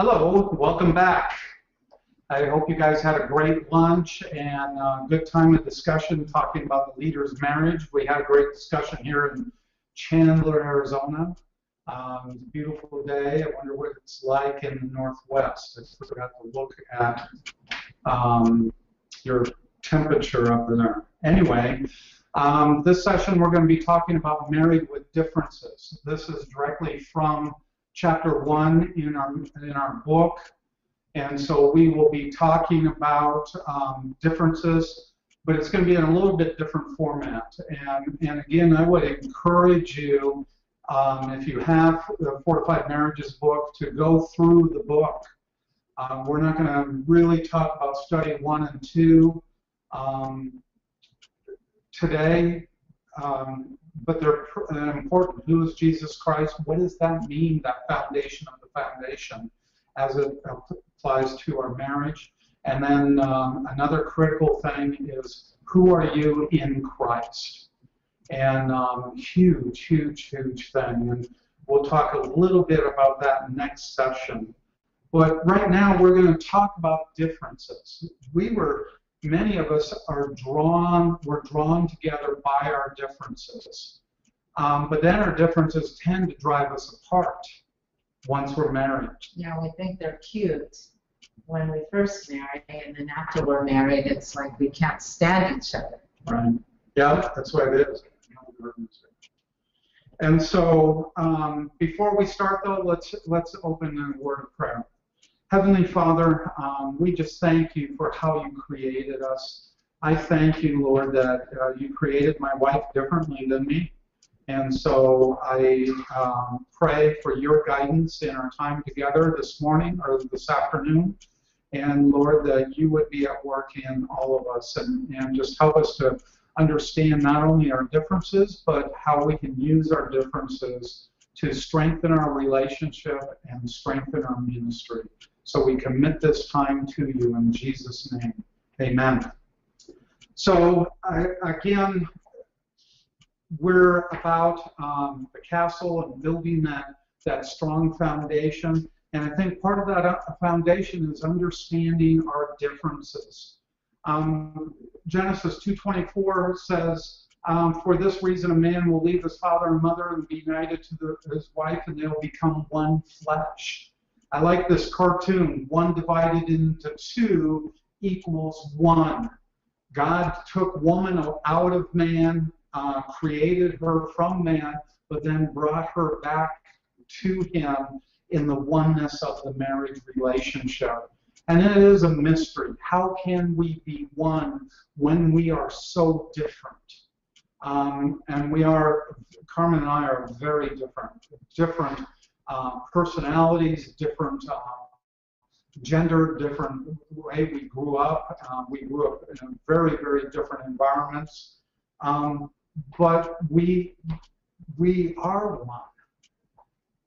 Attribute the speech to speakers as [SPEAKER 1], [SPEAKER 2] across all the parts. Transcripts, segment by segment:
[SPEAKER 1] Hello, welcome back. I hope you guys had a great lunch and a good time of discussion talking about the leader's marriage. We had a great discussion here in Chandler, Arizona. It's a beautiful day. I wonder what it's like in the Northwest. I forgot to look at your temperature up there. Anyway, this session we're going to be talking about married with differences. This is directly from chapter 1 in our book, and so we will be talking about differences, but it's going to be in a little bit different format. And again, I would encourage you, if you have the Fortified Marriages book, to go through the book. We're not going to really talk about study 1 and 2 today. But they're important. Who is Jesus Christ? What does that mean, that foundation of the foundation, as it applies to our marriage? And then another critical thing is, who are you in Christ? And huge thing. And we'll talk a little bit about that next session. But right now, we're going to talk about differences. Many of us we're drawn together by our differences. But then our differences tend to drive us apart once we're married.
[SPEAKER 2] Yeah, we think they're cute when we first marry, and then after we're married, it's like we can't stand each other.
[SPEAKER 1] Right. Yeah, that's what it is. And so before we start, though, let's open in a word of prayer. Heavenly Father, we just thank you for how you created us. I thank you, Lord, that you created my wife differently than me. And so I pray for your guidance in our time together this morning or this afternoon. And Lord, that you would be at work in all of us and just help us to understand not only our differences, but how we can use our differences to strengthen our relationship and strengthen our ministry. So we commit this time to you in Jesus' name. Amen. So again, we're about the castle and building that strong foundation. And I think part of that foundation is understanding our differences. Genesis 2:24 says, for this reason a man will leave his father and mother and be united to his wife, and they'll become one flesh. I like this cartoon. 1 divided into 2 equals 1. God took woman out of man, created her from man, but then brought her back to him in the oneness of the marriage relationship. And it is a mystery. How can we be one when we are so different? And Carmen and I are very different personalities, different gender, different way we grew up. We grew up in a very different environments. But we are one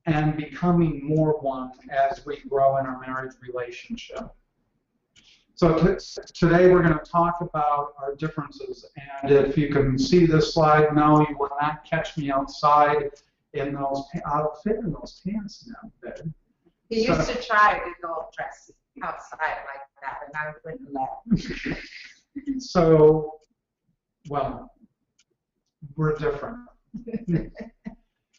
[SPEAKER 1] and becoming more one as we grow in our marriage relationship. So today we're going to talk about our differences. And if you can see this slide, no, you will not catch me outside in those. I'll fit in those pants now, babe.
[SPEAKER 2] He used to try to go dress outside like that, and I wouldn't let him.
[SPEAKER 1] So, well, we're different.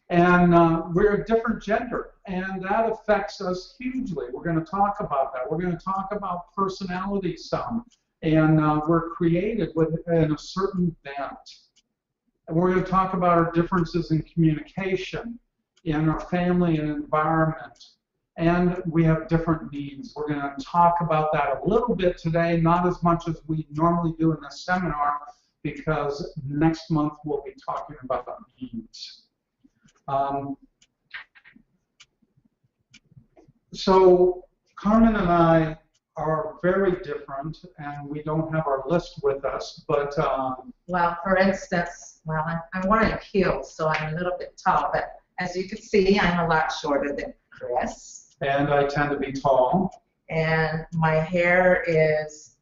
[SPEAKER 1] And we're a different gender, and that affects us hugely. We're going to talk about that. We're going to talk about personality some, and we're created in a certain bent. And we're going to talk about our differences in communication, in our family and environment, and we have different needs. We're going to talk about that a little bit today, not as much as we normally do in this seminar, because next month we'll be talking about needs. So Carmen and I are very different, and we don't have our list with us, but
[SPEAKER 2] well, for instance, I'm wearing heels, so I'm a little bit tall, but as you can see, I'm a lot shorter than Chris.
[SPEAKER 1] And I tend to be tall.
[SPEAKER 2] And my hair is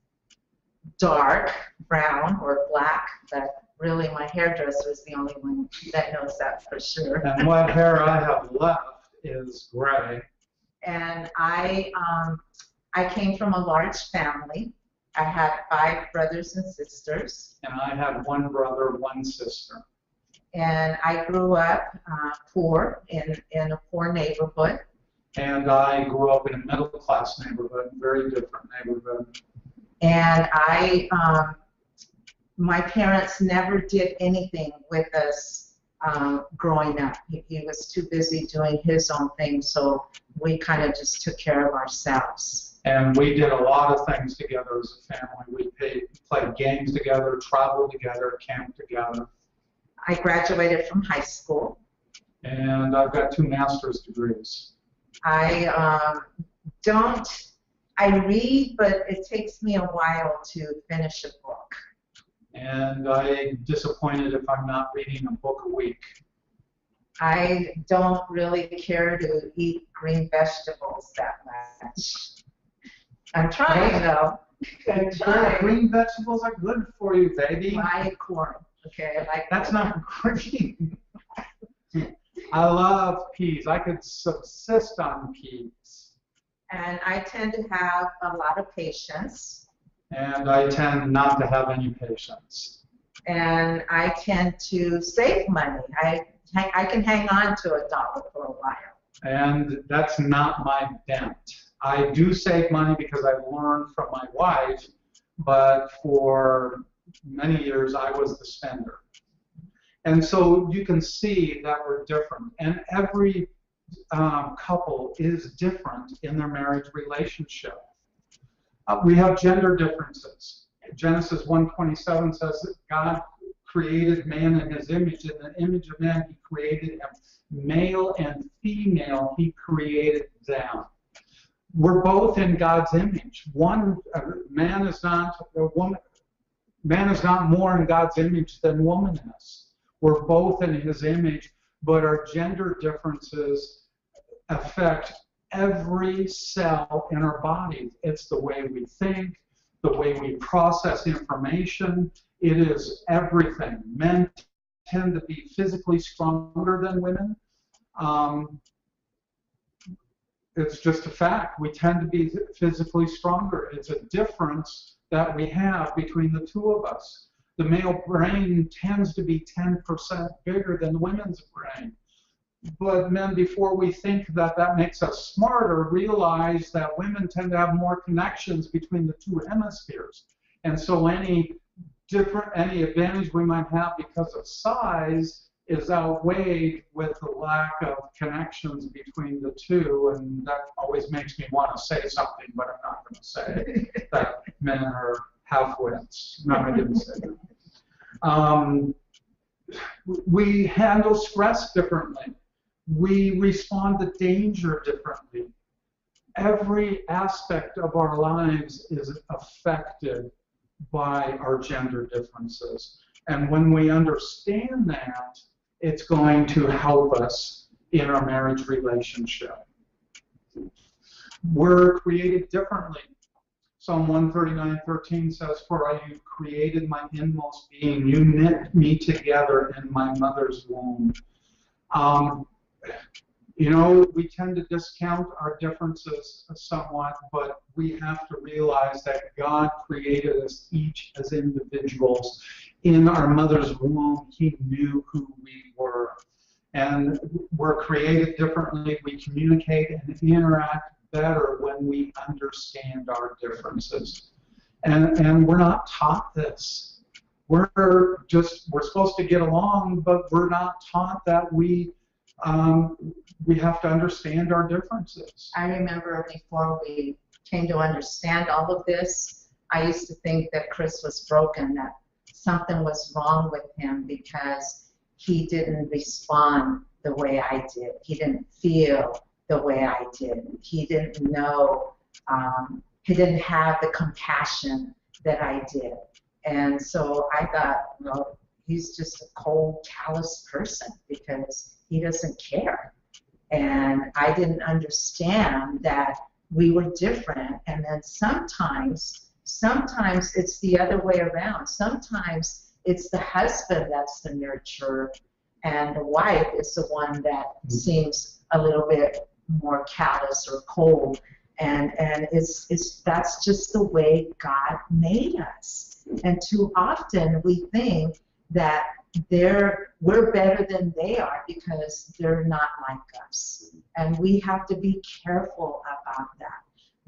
[SPEAKER 2] dark brown or black, but really my hairdresser is the only one that knows that for sure.
[SPEAKER 1] And what hair I have left is gray.
[SPEAKER 2] And I came from a large family. I had 5 brothers and sisters.
[SPEAKER 1] And I had 1 brother, 1 sister.
[SPEAKER 2] And I grew up poor in a poor neighborhood.
[SPEAKER 1] And I grew up in a middle-class neighborhood, very different neighborhood.
[SPEAKER 2] And my parents never did anything with us growing up. He was too busy doing his own thing, so we kind of just took care of ourselves.
[SPEAKER 1] And we did a lot of things together as a family. We played games together, traveled together, camped together.
[SPEAKER 2] I graduated from high school.
[SPEAKER 1] And I've got 2 master's degrees.
[SPEAKER 2] I read, but it takes me a while to finish a book.
[SPEAKER 1] And I'm disappointed if I'm not reading a book a week.
[SPEAKER 2] I don't really care to eat green vegetables that much. I'm trying, though. I'm trying.
[SPEAKER 1] Green vegetables are good for you, baby.
[SPEAKER 2] My corn. Okay, like
[SPEAKER 1] that's not green. I love peas. I could subsist on peas.
[SPEAKER 2] And I tend to have a lot of patience.
[SPEAKER 1] And I tend not to have any patience.
[SPEAKER 2] And I tend to save money. I can hang on to $1 for a while.
[SPEAKER 1] And that's not my bent. I do save money because I've learned from my wife, but for many years I was the spender. And so you can see that we're different. And every couple is different in their marriage relationship. We have gender differences. Genesis 1:27 says that God created man in his image. In the image of man, he created him. Male and female, he created them. We're both in God's image. Man is not more in God's image than woman is. We're both in his image, but our gender differences affect every cell in our bodies. It's the way we think, the way we process information. It is everything. Men tend to be physically stronger than women. It's just a fact. We tend to be physically stronger. It's a difference that we have between the 2 of us. The male brain tends to be 10% bigger than the women's brain. But men, before we think that that makes us smarter, realize that women tend to have more connections between the 2 hemispheres. And so any advantage we might have because of size is outweighed with the lack of connections between the 2, and that always makes me want to say something, but I'm not going to say that men are half-wits. No, I didn't say that. We handle stress differently. We respond to danger differently. Every aspect of our lives is affected by our gender differences. And when we understand that, it's going to help us in our marriage relationship. We're created differently. Psalm 139:13 says, "For you created my inmost being. You knit me together in my mother's womb." We tend to discount our differences somewhat, but we have to realize that God created us each as individuals. In our mother's womb, he knew who we were. And we're created differently. We communicate and interact better when we understand our differences. And we're not taught this. We're supposed to get along, but we're not taught that we have to understand our differences.
[SPEAKER 2] I remember before we came to understand all of this, I used to think that Chris was broken, that something was wrong with him because he didn't respond the way I did. He didn't feel the way I did. He didn't know, he didn't have the compassion that I did. And so I thought, well, he's just a cold, callous person because he doesn't care. And I didn't understand that we were different. And then sometimes it's the other way around. Sometimes it's the husband that's the nurturer, and the wife is the one that seems a little bit more callous or cold. And that's just the way God made us. And too often we think that we're better than they are because they're not like us. And we have to be careful about that.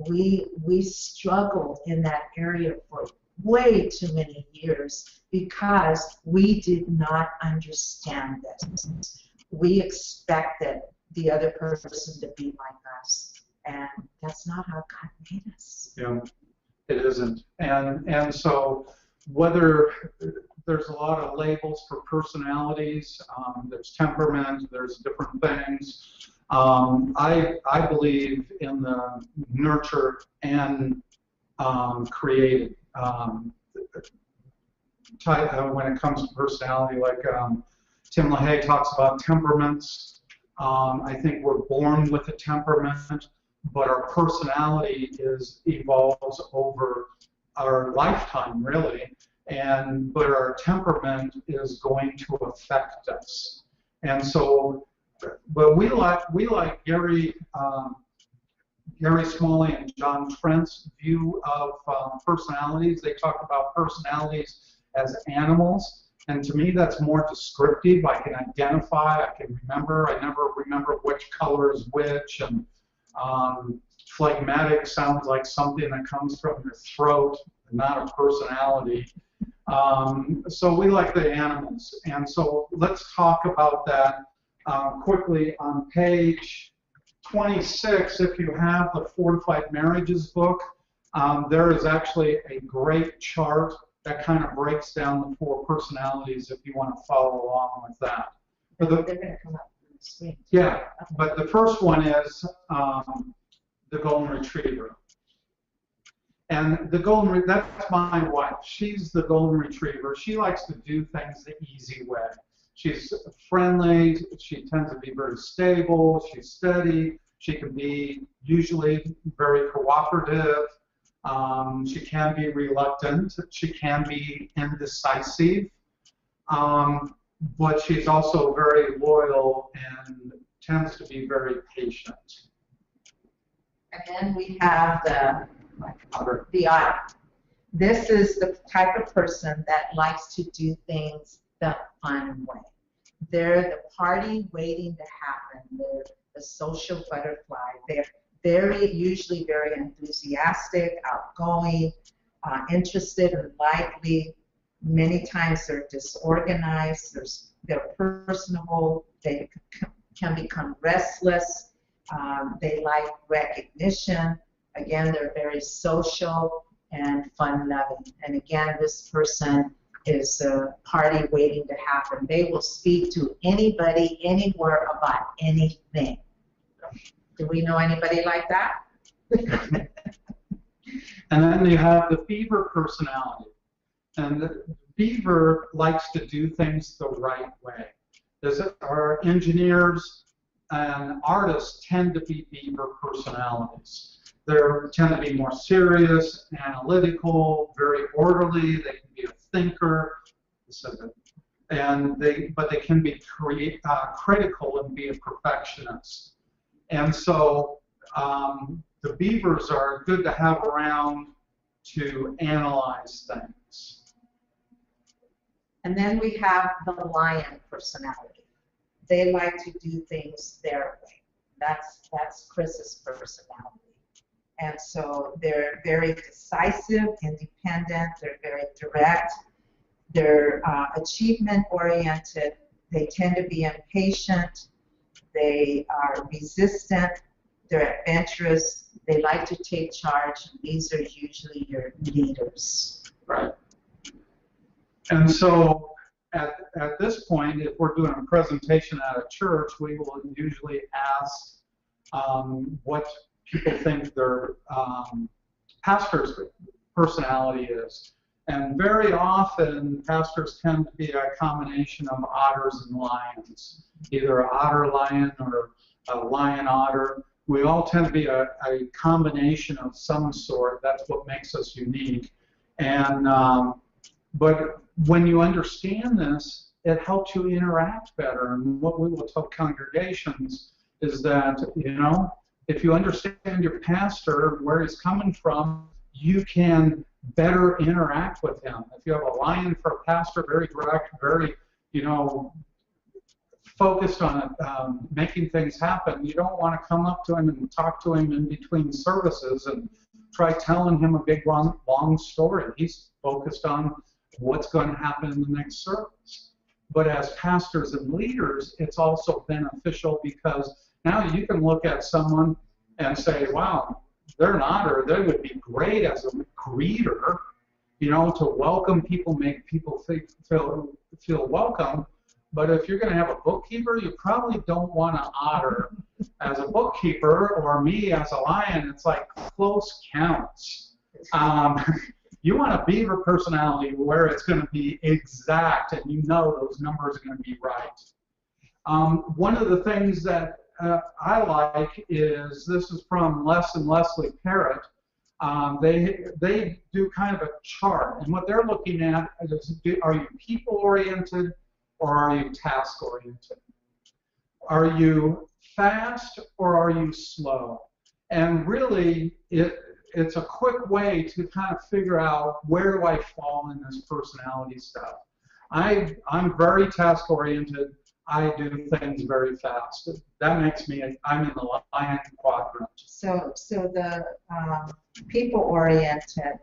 [SPEAKER 2] We struggled in that area for way too many years because we did not understand this. We expected the other person to be like us, and that's not how God made us.
[SPEAKER 1] Yeah, it isn't. And so whether there's a lot of labels for personalities, there's temperament, there's different things. I believe in the nurture and created type when it comes to personality. Like Tim LaHaye talks about temperaments. I think we're born with a temperament, but our personality evolves over our lifetime, really. But our temperament is going to affect us. And so, but we like Gary Smalley and John Trent's view of personalities. They talk about personalities as animals, and to me that's more descriptive. I can identify, I can remember. I never remember which color is which, and phlegmatic sounds like something that comes from your throat, not a personality. So we like the animals, and so let's talk about that quickly on page 26. If you have the Fortified Marriages book, there is actually a great chart that kind of breaks down the 4 personalities if you want to follow along with that.
[SPEAKER 2] They're going to come up on the screen.
[SPEAKER 1] Yeah, but the first one is the Golden Retriever. And that's my wife. She's the Golden Retriever. She likes to do things the easy way. She's friendly. She tends to be very stable. She's steady. She can be usually very cooperative. She can be reluctant. She can be indecisive. But she's also very loyal and tends to be very patient.
[SPEAKER 2] And then we have the otter. This is the type of person that likes to do things the fun way. They're the party waiting to happen. They're the social butterfly. They're usually very enthusiastic, outgoing, interested and lively. Many times they're disorganized. They're personable. They can become restless. They like recognition. Again, they're very social and fun-loving. And again, this person is a party waiting to happen. They will speak to anybody, anywhere about anything. Do we know anybody like that?
[SPEAKER 1] And then you have the beaver personality. And the beaver likes to do things the right way. Our engineers and artists tend to be beaver personalities. They tend to be more serious, analytical, very orderly. They can be a thinker, but they can be critical and be a perfectionist. And so the beavers are good to have around to analyze things.
[SPEAKER 2] And then we have the lion personality. They like to do things their way. That's Chris's personality. And so they're very decisive, independent, they're very direct, they're achievement-oriented, they tend to be impatient, they are resistant, they're adventurous, they like to take charge, and these are usually your leaders.
[SPEAKER 1] Right. And so at this point, if we're doing a presentation at a church, we will usually ask what people think their pastor's personality is. And very often, pastors tend to be a combination of otters and lions, either an otter lion or a lion otter. We all tend to be a combination of some sort. That's what makes us unique. And but when you understand this, it helps you interact better. And what we will tell congregations is that, if you understand your pastor, where he's coming from, you can better interact with him. If you have a lion for a pastor, very direct, very, focused on making things happen, you don't want to come up to him and talk to him in between services and try telling him a big, long story. He's focused on what's going to happen in the next service. But as pastors and leaders, it's also beneficial because now you can look at someone and say, wow, they're not, or they would be great as a greeter, to welcome people, make people feel welcome. But if you're going to have a bookkeeper, you probably don't want to otter as a bookkeeper, or me as a lion. It's like close counts. You want a beaver personality where it's going to be exact and those numbers are going to be right. One of the things that I like is, this is from Les and Leslie Parrott. They do kind of a chart, and what they're looking at is, are you people-oriented or are you task-oriented? Are you fast or are you slow? And really, it's a quick way to kind of figure out, where do I fall in this personality stuff. I'm very task-oriented. I do things very fast. That makes me, I'm in the lion quadrant.
[SPEAKER 2] So the people-oriented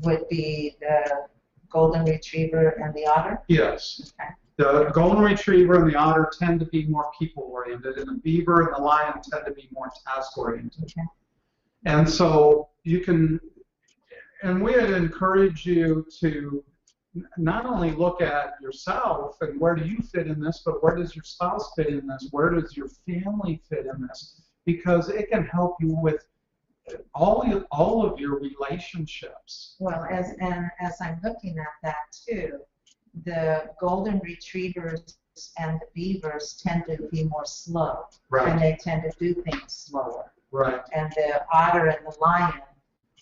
[SPEAKER 2] would be the golden retriever and the otter?
[SPEAKER 1] Yes.
[SPEAKER 2] Okay.
[SPEAKER 1] The golden retriever and the otter tend to be more people-oriented, and the beaver and the lion tend to be more task-oriented.
[SPEAKER 2] Okay.
[SPEAKER 1] And so you can, and we would encourage you to not only look at yourself and where do you fit in this, but where does your spouse fit in this? Where does your family fit in this? Because it can help you with all of your relationships.
[SPEAKER 2] Well, as I'm looking at that too, the golden retrievers and the beavers tend to be more slow,
[SPEAKER 1] Right.
[SPEAKER 2] and they tend to do things slower.
[SPEAKER 1] Right.
[SPEAKER 2] And the otter and the lion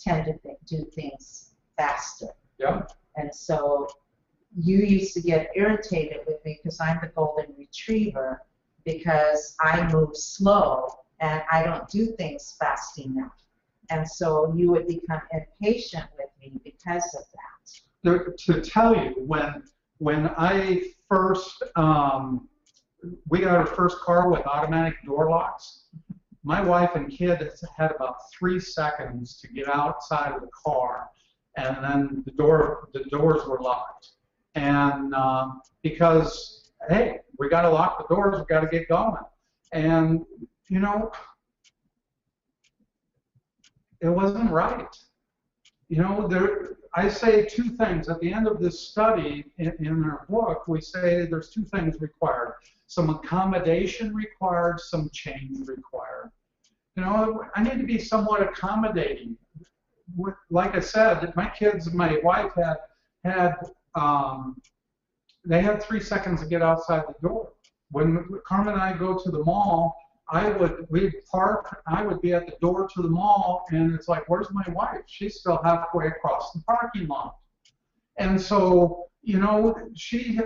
[SPEAKER 2] tend to do things faster.
[SPEAKER 1] Yeah.
[SPEAKER 2] And so you used to get irritated with me because I'm the golden retriever, because I move slow and I don't do things fast enough. And so you would become impatient with me because of that.
[SPEAKER 1] To tell you, when I first, we got our first car with automatic door locks, my wife and kid had about 3 seconds to get outside of the car, and then the doors were locked. And because, hey, we got to lock the doors, we got to get going. And, it wasn't right. I say 2 things. At the end of this study in our book, we say there's 2 things required. Some accommodation required, some change required. I need to be somewhat accommodating. Like I said, my kids and my wife had 3 seconds to get outside the door. When Carmen and I go to the mall, we'd park, I would be at the door to the mall, and it's like, where's my wife? She's still halfway across the parking lot. And so, she,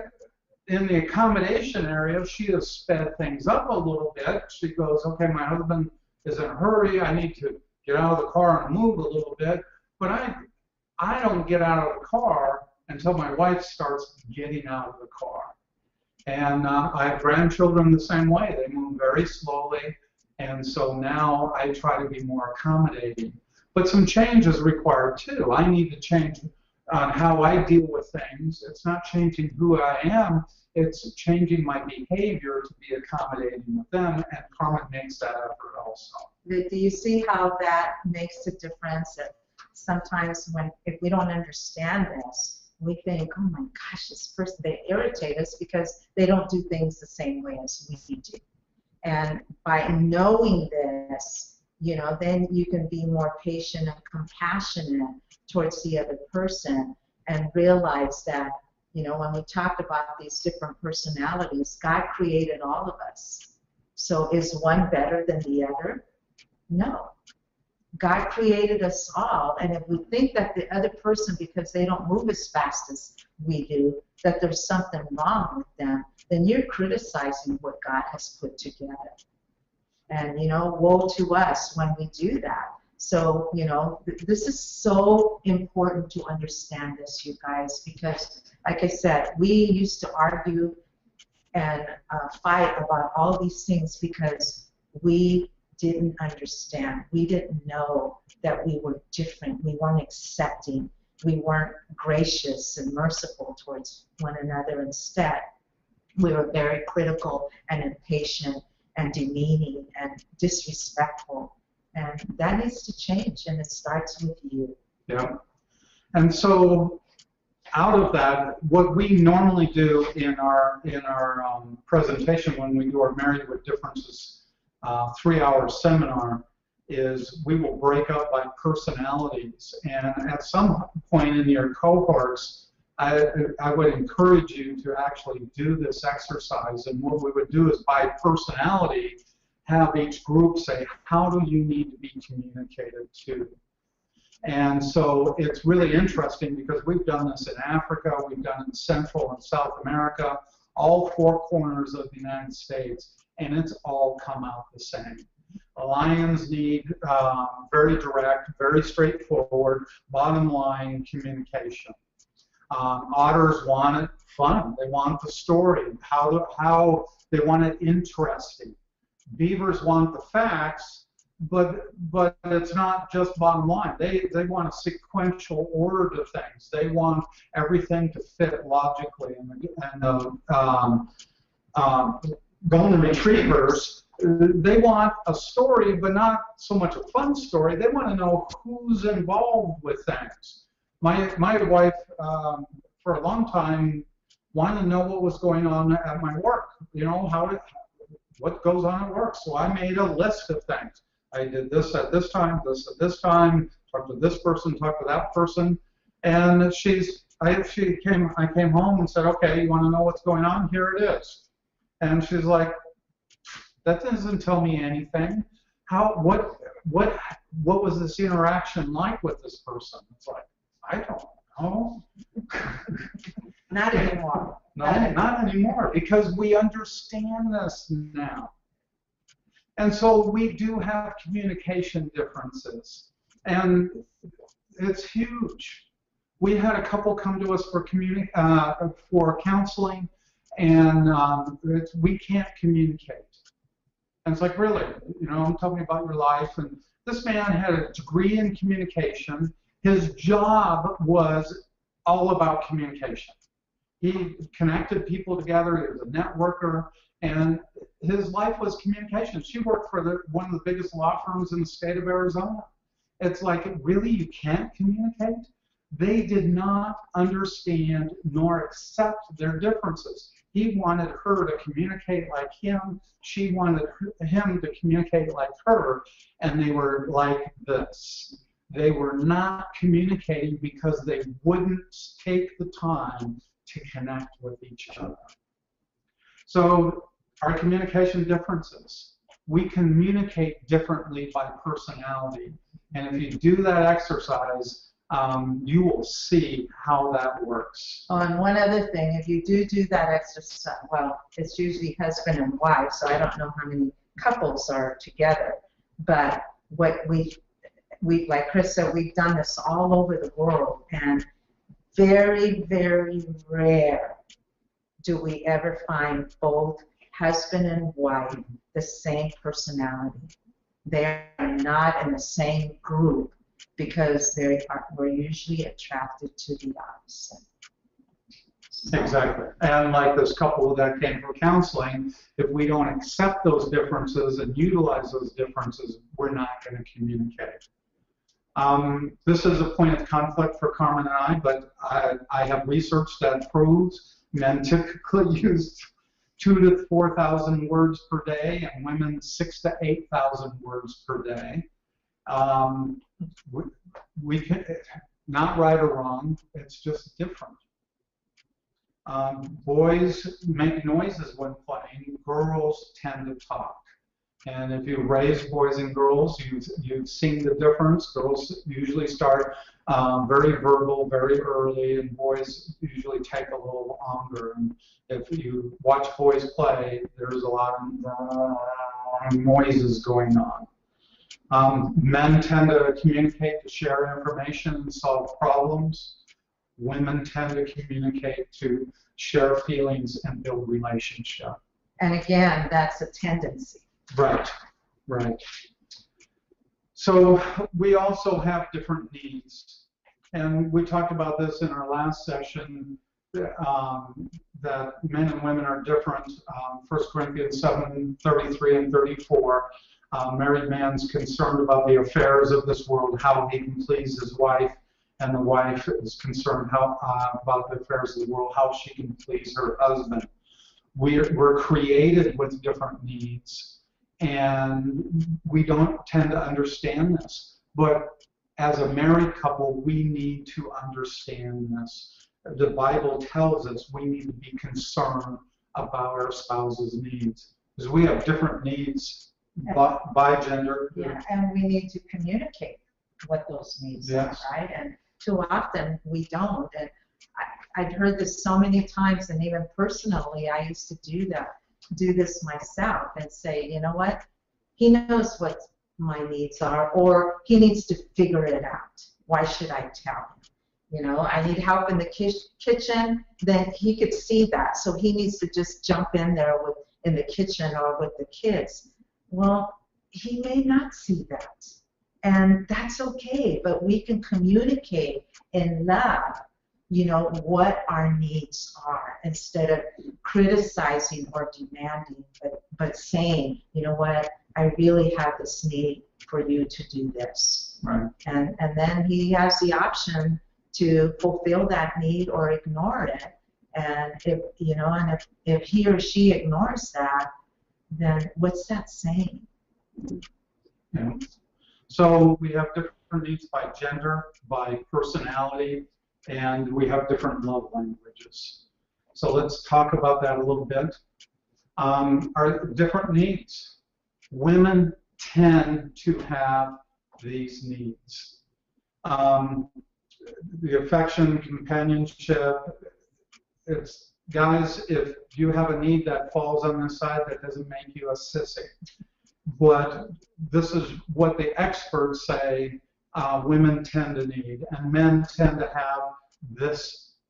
[SPEAKER 1] in the accommodation area, she has sped things up a little bit. She goes, okay, my husband is in a hurry, I need to get out of the car and move a little bit. But I don't get out of the car until my wife starts getting out of the car. And I have grandchildren the same way. They move very slowly, and so now I try to be more accommodating. But some change is required too. I need to change on how I deal with things. It's not changing who I am, it's changing my behavior to be accommodating with them, and Carmen makes that effort also.
[SPEAKER 2] Do you see how that makes a difference? That sometimes if we don't understand this, we think, oh my gosh, this person, they irritate us because they don't do things the same way as we do. And by knowing this, then you can be more patient and compassionate towards the other person, and realize that, when we talked about these different personalities, God created all of us. So is one better than the other? No. God created us all, and if we think that the other person, because they don't move as fast as we do, that there's something wrong with them, then you're criticizing what God has put together. And, woe to us when we do that. So, this is so important to understand this, you guys, because, like I said, we used to argue and fight about all these things because we didn't understand. We didn't know that we were different. We weren't accepting. We weren't gracious and merciful towards one another. Instead, we were very critical and impatient and demeaning and disrespectful. And that needs to change, and it starts with you.
[SPEAKER 1] Yeah. And so out of that, what we normally do in our presentation when we do our Married with Differences 3-hour seminar is we will break up by personalities. And at some point in your cohorts, I would encourage you to actually do this exercise. And what we would do is by personality, have each group say, how do you need to be communicated to? And so it's really interesting because we've done this in Africa, we've done it in Central and South America, all 4 corners of the United States, and it's all come out the same. Lions need very direct, very straightforward, bottom line communication. Otters want it fun. They want the story, how they want it interesting. Beavers want the facts, but it's not just bottom line. They want a sequential order to things. They want everything to fit logically. And golden retrievers, they want a story, but not so much a fun story. They want to know who's involved with things. My wife, for a long time, wanted to know what was going on at my work. What goes on at work. So I made a list of things. I did this at this time, this at this time, talked to this person, talked to that person, and I came home and said, okay, you want to know what's going on? Here it is. And she's like, that doesn't tell me anything. What was this interaction like with this person? It's like, I don't know.
[SPEAKER 2] Not anymore.
[SPEAKER 1] No, not anymore, because we understand this now. And so we do have communication differences, and it's huge. We had a couple come to us for counseling, and we can't communicate. And it's like, really, tell me about your life. And this man had a degree in communication. His job was all about communication. He connected people together. He was a networker, and his life was communication. She worked for one of the biggest law firms in the state of Arizona. It's like, really, you can't communicate? They did not understand nor accept their differences. He wanted her to communicate like him. She wanted him to communicate like her, and they were like this. They were not communicating because they wouldn't take the time to connect with each other. So our communication differences. We communicate differently by personality. And if you do that exercise, you will see how that works.
[SPEAKER 2] Oh, and one other thing, if you do that exercise, well, it's usually husband and wife, so I don't know how many couples are together. But what we like Chris said, we've done this all over the world, and very, very rare do we ever find both husband and wife the same personality. They are not in the same group because we're usually attracted to the opposite.
[SPEAKER 1] Exactly. And like this couple that came for counseling, if we don't accept those differences and utilize those differences, we're not going to communicate. This is a point of conflict for Carmen and I, but I have research that proves men typically use 2,000 to 4,000 words per day, and women 6,000 to 8,000 words per day. We can, not right or wrong, it's just different. Boys make noises when playing, girls tend to talk. And if you raise boys and girls, you've seen the difference. Girls usually start very verbal, very early, and boys usually take a little longer. And if you watch boys play, there's a lot of noises going on. Men tend to communicate, to share information and solve problems. Women tend to communicate, to share feelings and build relationship.
[SPEAKER 2] And again, that's a tendency.
[SPEAKER 1] Right, right. So we also have different needs. And we talked about this in our last session, that men and women are different. 1 Corinthians 7:33 and 34. Married man's concerned about the affairs of this world, how he can please his wife, and the wife is concerned about the affairs of the world, how she can please her husband. We're created with different needs, and we don't tend to understand this. But as a married couple, we need to understand this. The Bible tells us we need to be concerned about our spouse's needs, because we have different needs by gender.
[SPEAKER 2] Yeah, and we need to communicate what those needs
[SPEAKER 1] Yes.
[SPEAKER 2] are, right? And too often we don't. And I've heard this so many times, and even personally, I used to do this myself and say, you know what? He knows what my needs are, or he needs to figure it out. Why should I tell him? You know, I need help in the kitchen, then he could see that. So he needs to just jump in there in the kitchen or with the kids. Well, he may not see that. And that's okay, but we can communicate in love, you know, what our needs are, instead of criticizing or demanding, but saying, you know what, I really have this need for you to do this.
[SPEAKER 1] Right.
[SPEAKER 2] And then he has the option to fulfill that need or ignore it. And if he or she ignores that, then what's that saying?
[SPEAKER 1] Yeah. So we have different needs by gender, by personality, and we have different love languages. So let's talk about that a little bit. Our different needs. Women tend to have these needs. The affection, companionship, it's, guys, if you have a need that falls on this side, that doesn't make you a sissy. But this is what the experts say women tend to need, and men tend to have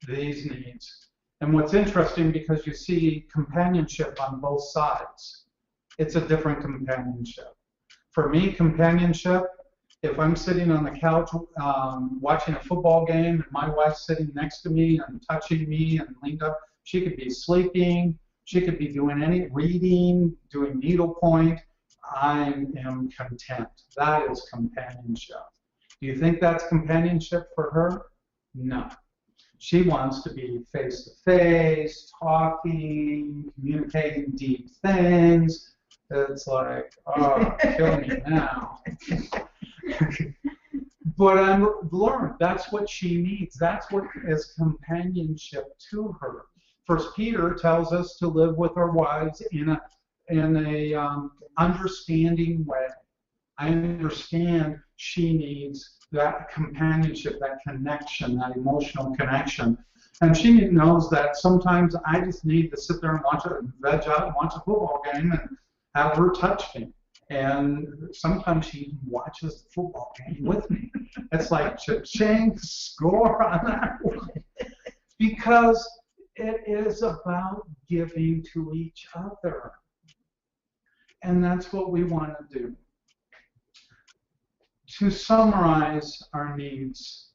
[SPEAKER 1] these needs. And what's interesting, because you see companionship on both sides, it's a different companionship. For me, companionship, if I'm sitting on the couch watching a football game and my wife's sitting next to me and touching me and leaned up, she could be sleeping, she could be doing reading, doing needlepoint. I am content. That is companionship. Do you think that's companionship for her? No. She wants to be face-to-face, talking, communicating deep things. It's like, oh, kill me now. But I've learned that's what she needs. That's what is companionship to her. First Peter tells us to live with our wives in a understanding way. I understand she needs that companionship, that connection, that emotional connection. And she knows that sometimes I just need to sit there and veg out and watch a football game and have her touch me. And sometimes she watches the football game with me. It's like, cha-ching, score on that one. Because it is about giving to each other. And that's what we want to do. To summarize our needs,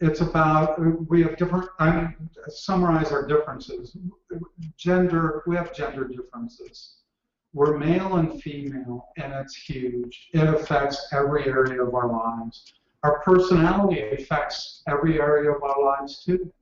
[SPEAKER 1] it's about, we have different, summarize our differences. Gender, we have gender differences. We're male and female, and it's huge. It affects every area of our lives. Our personality affects every area of our lives too.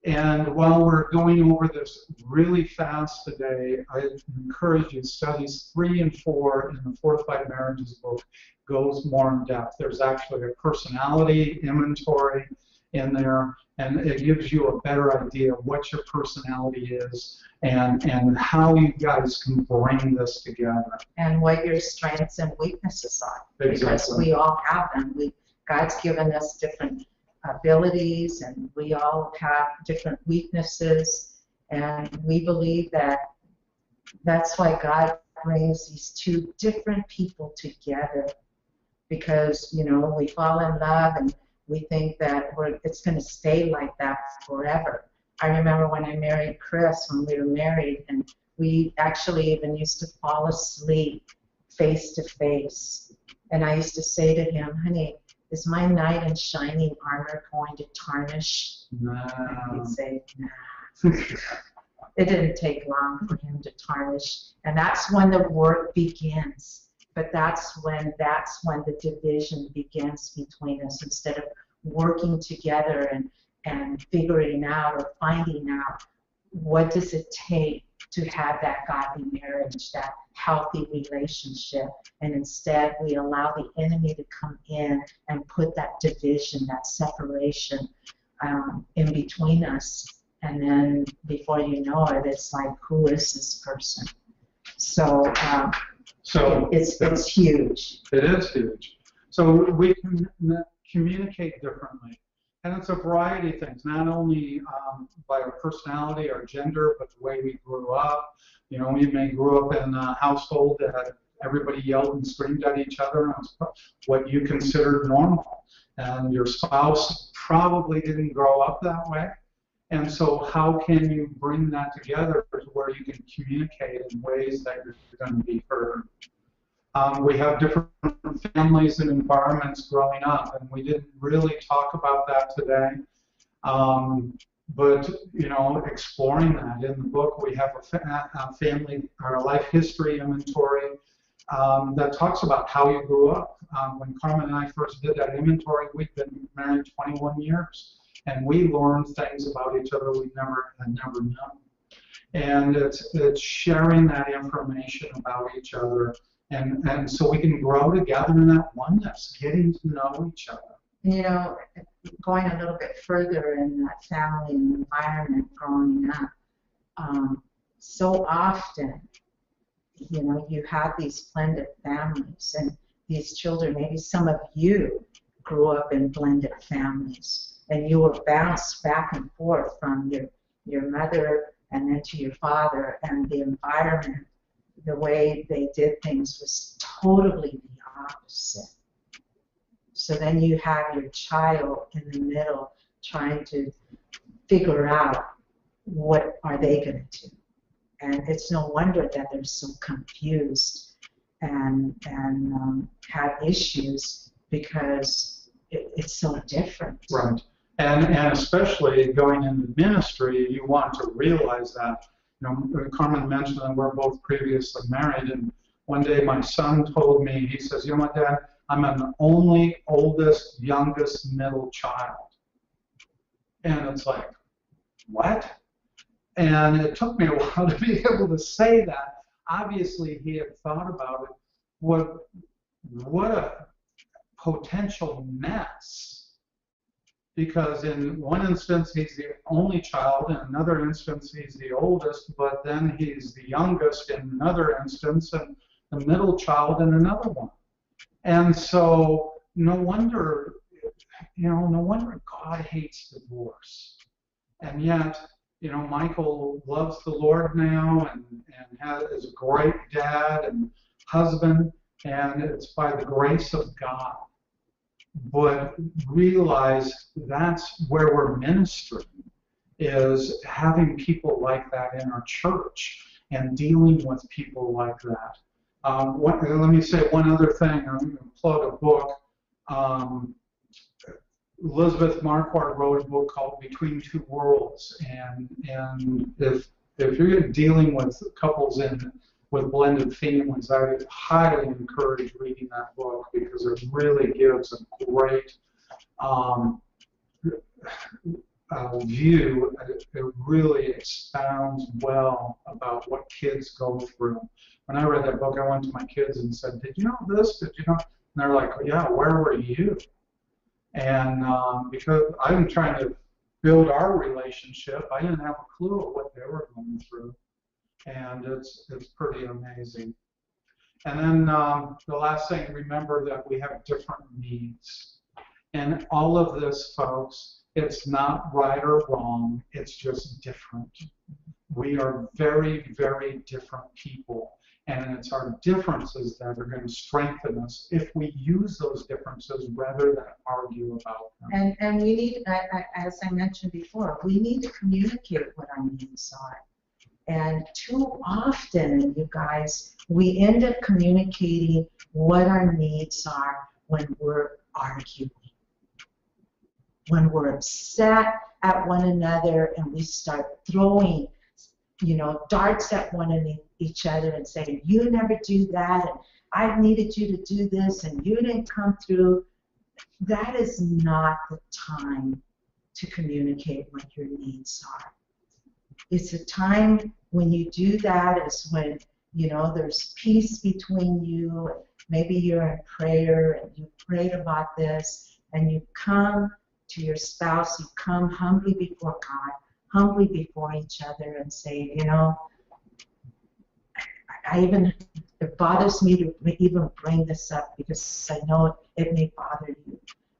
[SPEAKER 1] And while we're going over this really fast today, I encourage you, studies 3 and 4 in the Fortified Marriages book goes more in depth. There's actually a personality inventory in there, and it gives you a better idea of what your personality is and how you guys can bring this together.
[SPEAKER 2] And what your strengths and weaknesses are.
[SPEAKER 1] Exactly.
[SPEAKER 2] Because we all have them. God's given us different abilities, and we all have different weaknesses, and we believe that that's why God brings these two different people together, because we fall in love and we think that it's going to stay like that forever. I remember when I married Chris, when we were married, and we actually even used to fall asleep face to face. And I used to say to him, honey, is my knight in shining armor going to tarnish?
[SPEAKER 1] No.
[SPEAKER 2] And he'd say, nah. It didn't take long for him to tarnish. And that's when the work begins. But that's when the division begins between us. Instead of working together and figuring out or finding out what does it take to have that godly marriage, that healthy relationship, and instead we allow the enemy to come in and put that division, that separation in between us, and then before you know it, it's like, who is this person? So it's huge.
[SPEAKER 1] It is huge. So we can communicate differently. And it's a variety of things, not only by our personality, our gender, but the way we grew up. We may grow up in a household that everybody yelled and screamed at each other, and it was what you considered normal. And your spouse probably didn't grow up that way. And so how can you bring that together to where you can communicate in ways that you're going to be heard? We have different families and environments growing up, and we didn't really talk about that today. But exploring that in the book, we have a family or a life history inventory that talks about how you grew up. When Carmen and I first did that inventory, we'd been married 21 years, and we learned things about each other we had never known. And it's sharing that information about each other. And so we can grow together in that oneness, getting to know each other.
[SPEAKER 2] Going a little bit further in that family and environment growing up, so often, you have these blended families, and these children, maybe some of you grew up in blended families, and you were bounced back and forth from your mother and then to your father, and the environment, the way they did things was totally the opposite. So then you have your child in the middle trying to figure out what are they going to do. And it's no wonder that they're so confused and have issues, because it's so different.
[SPEAKER 1] Right. And especially going into ministry, you want to realize that. Carmen mentioned that we're both previously married, and one day my son told me, he says, what, Dad, I'm an only oldest, youngest, middle child. And it's like, what? And it took me a while to be able to say that. Obviously, he had thought about it. What a potential mess. Because in one instance, he's the only child, in another instance, he's the oldest, but then he's the youngest in another instance, and the middle child in another one. And so, no wonder God hates divorce. And yet, Michael loves the Lord now and is a great dad and husband, and it's by the grace of God. But realize that's where we're ministering, is having people like that in our church and dealing with people like that. Let me say one other thing. I'm going to plug a book. Elizabeth Marquardt wrote a book called Between Two Worlds, and if you're dealing with couples with blended families, I would highly encourage reading that book, because it really gives a great view. It really expounds well about what kids go through. When I read that book, I went to my kids and said, "Did you know this? Did you know?" And they're like, "Yeah, where were you?" And because I'm trying to build our relationship, I didn't have a clue of what they were going through. And it's pretty amazing. And then the last thing, remember that we have different needs. And all of this, folks, it's not right or wrong, it's just different. We are very, very different people. And it's our differences that are going to strengthen us if we use those differences rather than argue about them.
[SPEAKER 2] And we need, as I mentioned before, we need to communicate what our needs are. And too often, you guys, we end up communicating what our needs are when we're arguing. When we're upset at one another and we start throwing, darts at each other and saying, you never do that, and I needed you to do this, and you didn't come through. That is not the time to communicate what your needs are. It's a time when you do that is when, there's peace between you. Maybe you're in prayer and you prayed about this, and you come to your spouse, you come humbly before God, humbly before each other, and say, it bothers me to even bring this up because I know it may bother you,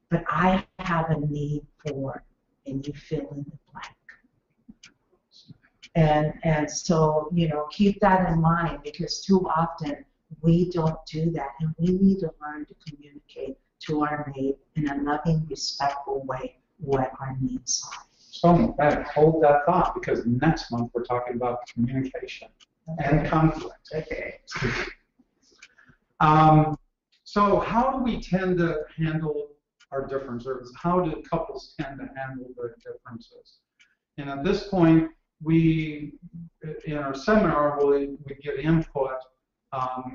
[SPEAKER 2] but I have a need for, and you fill in the blank. And so, keep that in mind, because too often we don't do that, and we need to learn to communicate to our mate in a loving, respectful way what our needs are.
[SPEAKER 1] So hold that thought, because next month we're talking about communication and conflict.
[SPEAKER 2] Okay.
[SPEAKER 1] So how do we tend to handle our differences? How do couples tend to handle their differences? And at this point, we, in our seminar, we get input.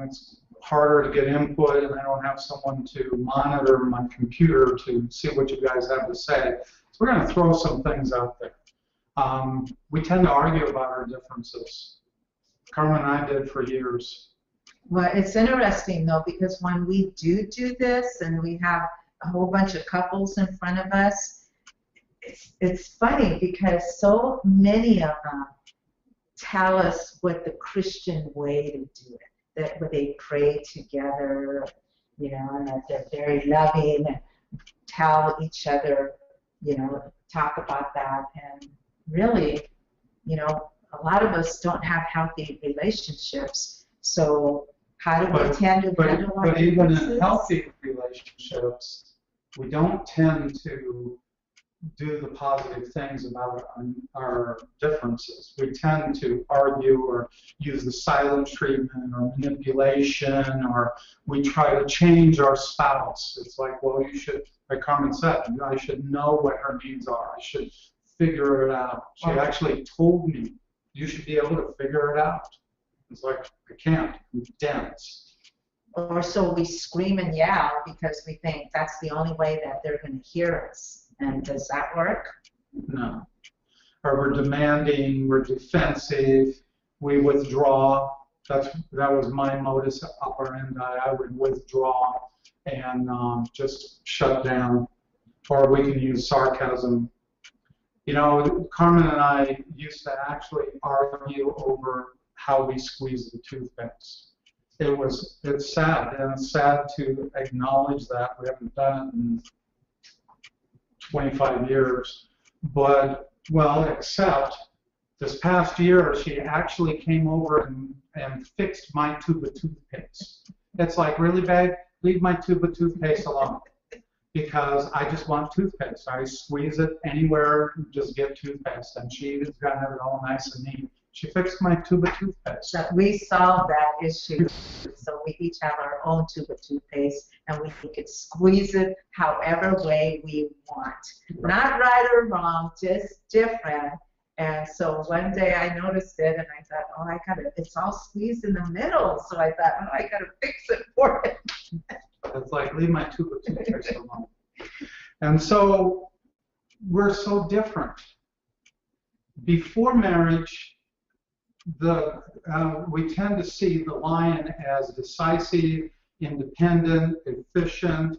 [SPEAKER 1] It's harder to get input, and I don't have someone to monitor my computer to see what you guys have to say. So we're going to throw some things out there. We tend to argue about our differences. Carmen and I did for years.
[SPEAKER 2] Well, it's interesting, though, because when we do this and we have a whole bunch of couples in front of us, it's funny because so many of them tell us what the Christian way to do it, that when they pray together, and that they're very loving and tell each other, talk about that. And really, a lot of us don't have healthy relationships. So how do we tend to handle our
[SPEAKER 1] But even
[SPEAKER 2] differences?
[SPEAKER 1] in healthy relationships, we don't tend to do the positive things about our differences. We tend to argue or use the silent treatment or manipulation, or we try to change our spouse. It's like, well, you should, like Carmen said, I should know what her needs are. I should figure it out. She actually told me, you should be able to figure it out. It's like, I can't. I'm dense.
[SPEAKER 2] Or so we scream and yell because we think that's the only way that they're going to hear us. And does that work?
[SPEAKER 1] No. Or we're demanding, we're defensive, we withdraw. That was my modus operandi. I would withdraw and just shut down. Or we can use sarcasm. Carmen and I used to actually argue over how we squeeze the toothpaste. It's sad, and it's sad to acknowledge that. We haven't done it in 25 years, but, well, except this past year, she actually came over and fixed my tube of toothpaste. It's like, really, babe, leave my tube of toothpaste alone, because I just want toothpaste. I squeeze it anywhere, just get toothpaste, and she's got it all nice and neat. She fixed my tube of toothpaste.
[SPEAKER 2] So we solved that issue. So we each have our own tube of toothpaste, and we could squeeze it however way we want. Not right or wrong, just different. And so one day I noticed it, and I thought, it's all squeezed in the middle. So I thought, I got to fix it for it.
[SPEAKER 1] It's like, leave my tube of toothpaste alone. And so we're so different. Before marriage, we tend to see the lion as decisive, independent, efficient,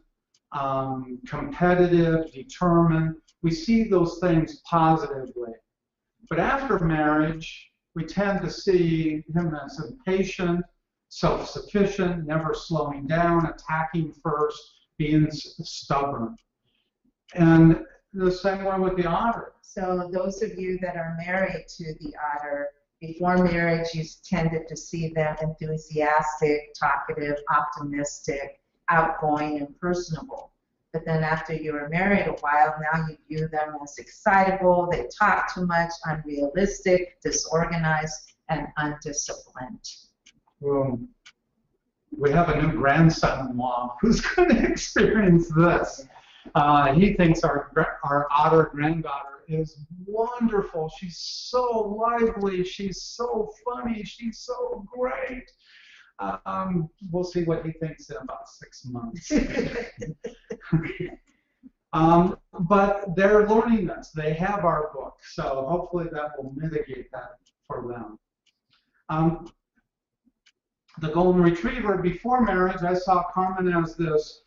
[SPEAKER 1] competitive, determined. We see those things positively. But after marriage, we tend to see him as impatient, self-sufficient, never slowing down, attacking first, being stubborn. And the same way with the otter.
[SPEAKER 2] So those of you that are married to the otter, before marriage, you tended to see them enthusiastic, talkative, optimistic, outgoing, and personable. But then after you were married a while, now you view them as excitable, they talk too much, unrealistic, disorganized, and undisciplined.
[SPEAKER 1] Well, we have a new grandson-in-law who's going to experience this. He thinks our otter granddaughter is wonderful. She's so lively. She's so funny. She's so great. We'll see what he thinks in about 6 months. But they're learning this. They have our book, so hopefully that will mitigate that for them. The golden retriever, before marriage, I saw Carmen as this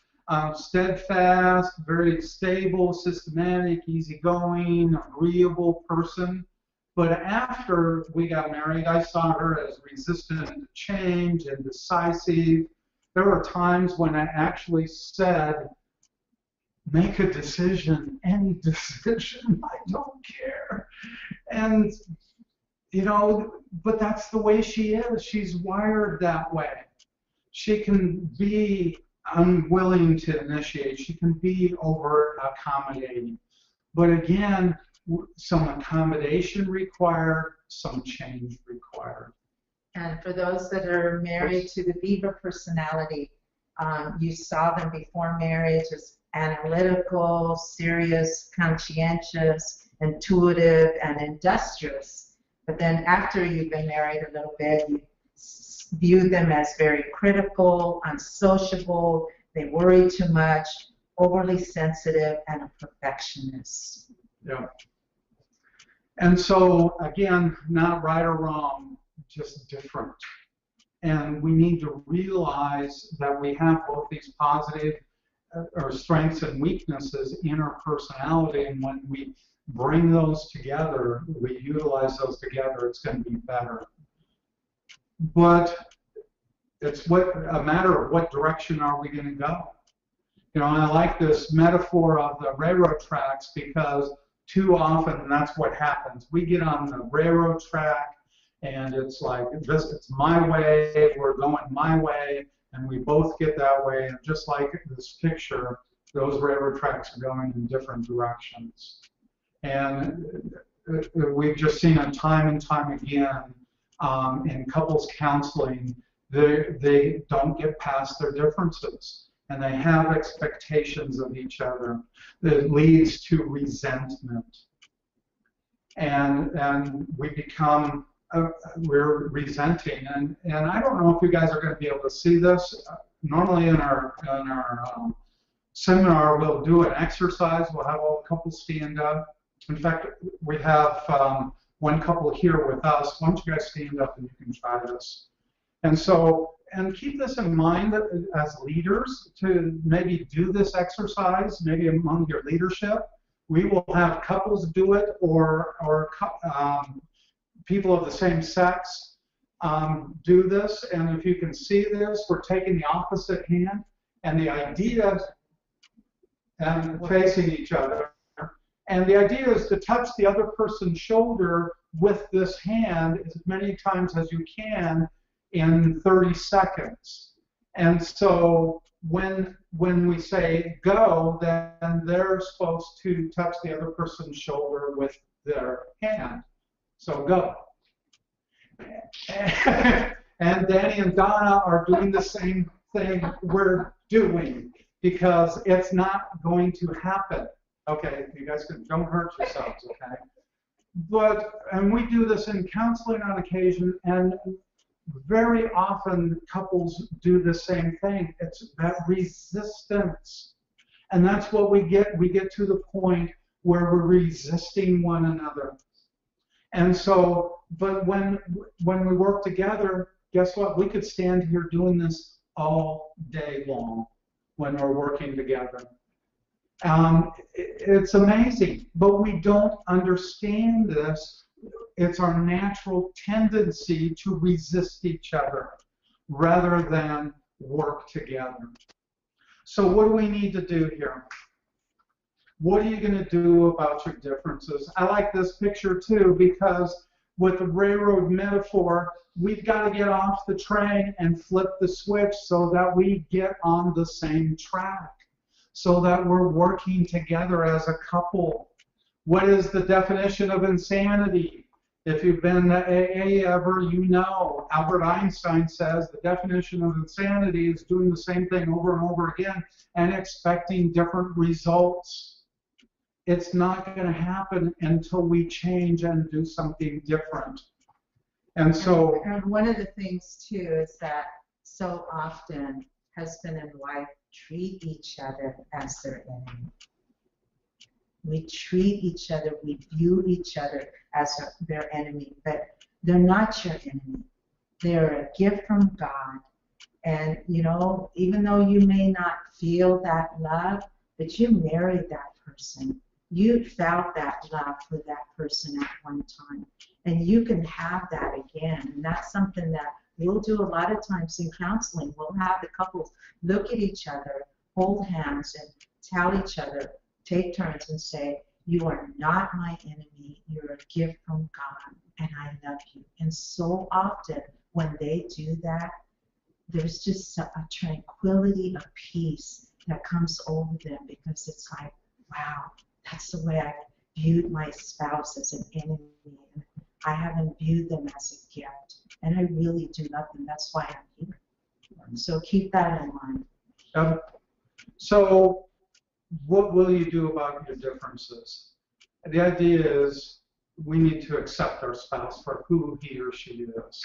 [SPEAKER 1] steadfast, very stable, systematic, easygoing, agreeable person. But after we got married, I saw her as resistant to change and decisive. There were times when I actually said, make a decision, any decision, I don't care. And, you know, but that's the way she is. She's wired that way. She can be unwilling to initiate. She can be over accommodating. But again, some accommodation required, some change required.
[SPEAKER 2] And for those that are married to the Beaver personality, you saw them before marriage as analytical, serious, conscientious, intuitive, and industrious. But then after you've been married a little bit, you view them as very critical, unsociable, they worry too much, overly sensitive, and a perfectionist.
[SPEAKER 1] Yeah. And so, again, not right or wrong, just different. And we need to realize that we have both these positive or strengths and weaknesses in our personality, and when we bring those together, we utilize those together, it's going to be better. But it's a matter of what direction are we going to go. You know, and I like this metaphor of the railroad tracks because too often that's what happens. We get on the railroad track and it's like, it's my way, we're going my way, and we both get that way. And just like this picture, those railroad tracks are going in different directions. And we've just seen it time and time again in couples counseling. They don't get past their differences, and they have expectations of each other that leads to resentment. And we become, we're resenting. And I don't know if you guys are going to be able to see this. Normally in our seminar, we'll do an exercise. We'll have all the couples stand up. In fact, we have one couple here with us. Why don't you guys stand up and you can try this? And so, and keep this in mind that as leaders to maybe do this exercise, maybe among your leadership. We will have couples do it or people of the same sex do this. And if you can see this, we're taking the opposite hand and the idea and facing each other. And the idea is to touch the other person's shoulder with this hand as many times as you can in 30 seconds. And so when we say go, then they're supposed to touch the other person's shoulder with their hand. So go. And Danny and Donna are doing the same thing we're doing because it's not going to happen. Okay, you guys don't hurt yourselves, okay? And we do this in counseling on occasion, and very often couples do the same thing. It's that resistance. And that's what we get. We get to the point where we're resisting one another. And so, but when we work together, guess what? We could stand here doing this all day long when we're working together. It's amazing, but we don't understand this. It's our natural tendency to resist each other rather than work together. So what do we need to do here? What are you going to do about your differences? I like this picture too because with the railroad metaphor, we've got to get off the train and flip the switch so that we get on the same track, so that we're working together as a couple. What is the definition of insanity? If you've been to AA ever, you know. Albert Einstein says the definition of insanity is doing the same thing over and over again and expecting different results. It's not going to happen until we change and do something different. And so,
[SPEAKER 2] and one of the things too is that so often husband and wife treat each other as their enemy. We treat each other, we view each other as their enemy, but they're not your enemy. They're a gift from God. And, you know, even though you may not feel that love, but you married that person. You felt that love for that person at one time. And you can have that again. And that's something that we'll do a lot of times in counseling. We'll have the couples look at each other, hold hands, and tell each other, take turns and say, you are not my enemy, you're a gift from God, and I love you. And so often when they do that, there's just a tranquility, a peace that comes over them because it's like, wow, that's the way I viewed my spouse as an enemy. And I haven't viewed them as a gift. And I really do love them. That's why I'm here. So keep that in mind.
[SPEAKER 1] So what will you do about your differences? The idea is we need to accept our spouse for who he or she is.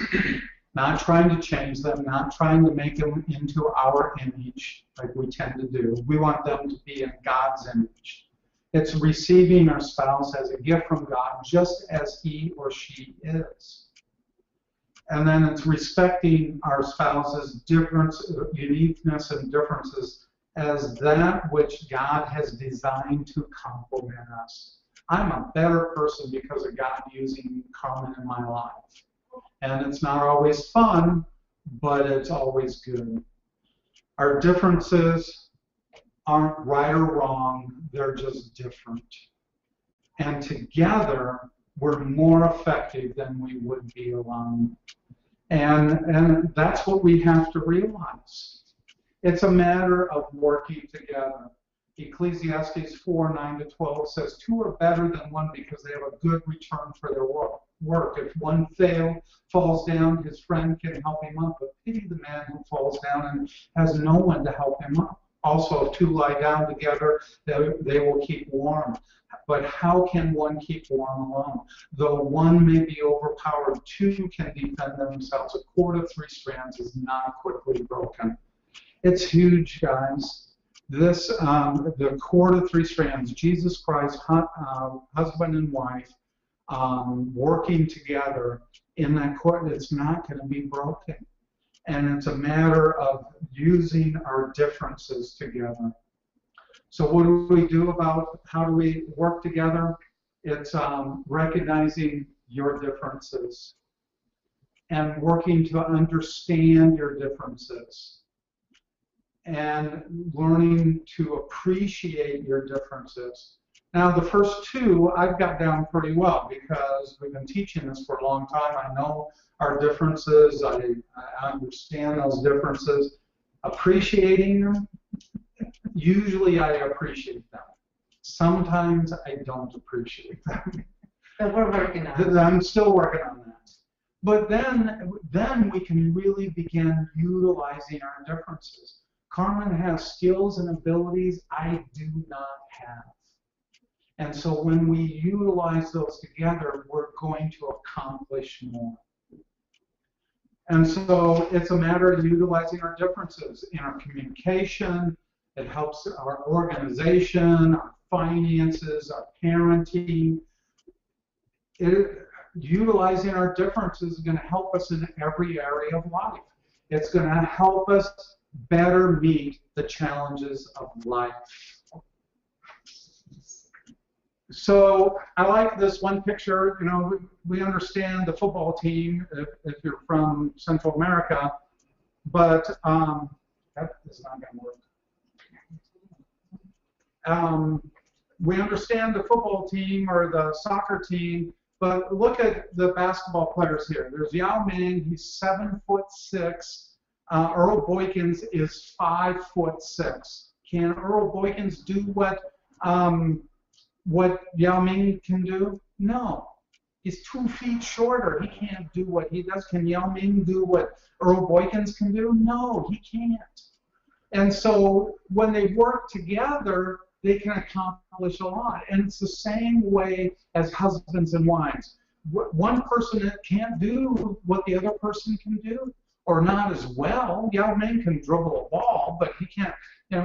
[SPEAKER 1] Not trying to change them, not trying to make them into our image like we tend to do. We want them to be in God's image. It's receiving our spouse as a gift from God just as he or she is. And then it's respecting our spouse's difference, uniqueness and differences as that which God has designed to complement us. I'm a better person because of God using Carmen in my life. And it's not always fun, but it's always good. Our differences aren't right or wrong, they're just different. And together, we're more effective than we would be alone. And that's what we have to realize. It's a matter of working together. Ecclesiastes 4:9-12 says, two are better than one because they have a good return for their work. If one falls down, his friend can help him up, but pity the man who falls down and has no one to help him up. Also, if two lie down together, they will keep warm. But how can one keep warm alone? Though one may be overpowered, two can defend themselves. A cord of 3 strands is not quickly broken. It's huge, guys. This, the cord of 3 strands, Jesus Christ, husband and wife, working together in that cord, it's not going to be broken. And it's a matter of using our differences together. So what do we do about how do we work together? It's recognizing your differences and working to understand your differences and learning to appreciate your differences. Now, the first two I've got down pretty well because we've been teaching this for a long time. I know our differences. I understand those differences. Appreciating them, usually I appreciate them. Sometimes I don't appreciate them.
[SPEAKER 2] But we're working on it.
[SPEAKER 1] I'm still working on that. But then we can really begin utilizing our differences. Carmen has skills and abilities I do not have. And so when we utilize those together, we're going to accomplish more. And so it's a matter of utilizing our differences in our communication. It helps our organization, our finances, our parenting. Utilizing our differences is going to help us in every area of life. It's going to help us better meet the challenges of life. So I like this one picture. You know, we understand the football team if you're from Central America, but that is not going to work. We understand the football team or the soccer team But look at the basketball players here. There's Yao Ming, he's 7'6". Earl Boykins is 5'6". Can Earl Boykins do what Yao Ming can do? No. He's 2 feet shorter. He can't do what he does. Can Yao Ming do what Earl Boykins can do? No, he can't. And so when they work together, they can accomplish a lot. And it's the same way as husbands and wives. One person that can't do what the other person can do, or not as well. Yao Ming can dribble a ball, but he can't,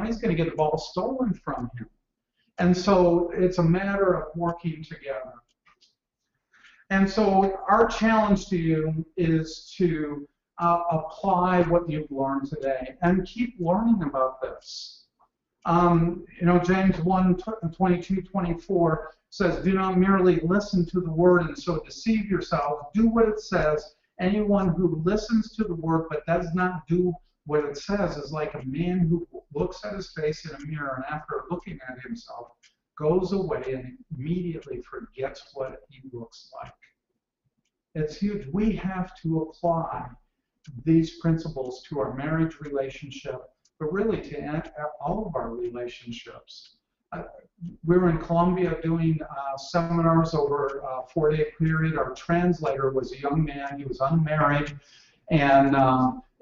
[SPEAKER 1] he's going to get the ball stolen from him. And so it's a matter of working together. And so our challenge to you is to apply what you've learned today and keep learning about this. James 1:22-24 says, do not merely listen to the word and so deceive yourselves. Do what it says. Anyone who listens to the word but does not do what it says is like a man who looks at his face in a mirror and after looking at himself goes away and immediately forgets what he looks like. It's huge. We have to apply these principles to our marriage relationship, but really to all of our relationships. We were in Colombia doing seminars over a 4-day period. Our translator was a young man. He was unmarried. And,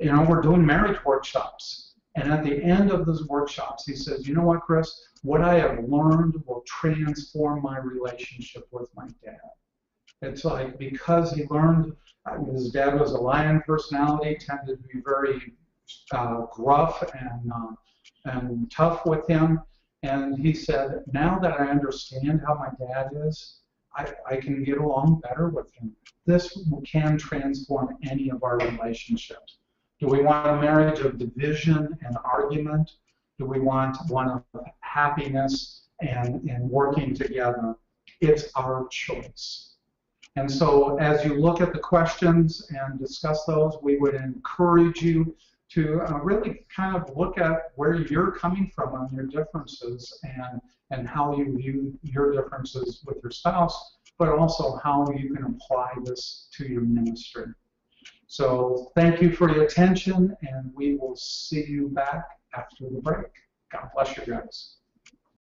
[SPEAKER 1] we're doing marriage workshops. And at the end of those workshops, he says, you know what, Chris? What I have learned will transform my relationship with my dad. It's like because he learned, his dad was a lion personality, tended to be very gruff and tough with him. And he said, now that I understand how my dad is, I can get along better with him. This can transform any of our relationships. Do we want a marriage of division and argument? Do we want one of happiness and working together? It's our choice. And so as you look at the questions and discuss those, we would encourage you to really kind of look at where you're coming from on your differences and how you view your differences with your spouse, but also how you can apply this to your ministry. So thank you for your attention, and we will see you back after the break. God bless you guys.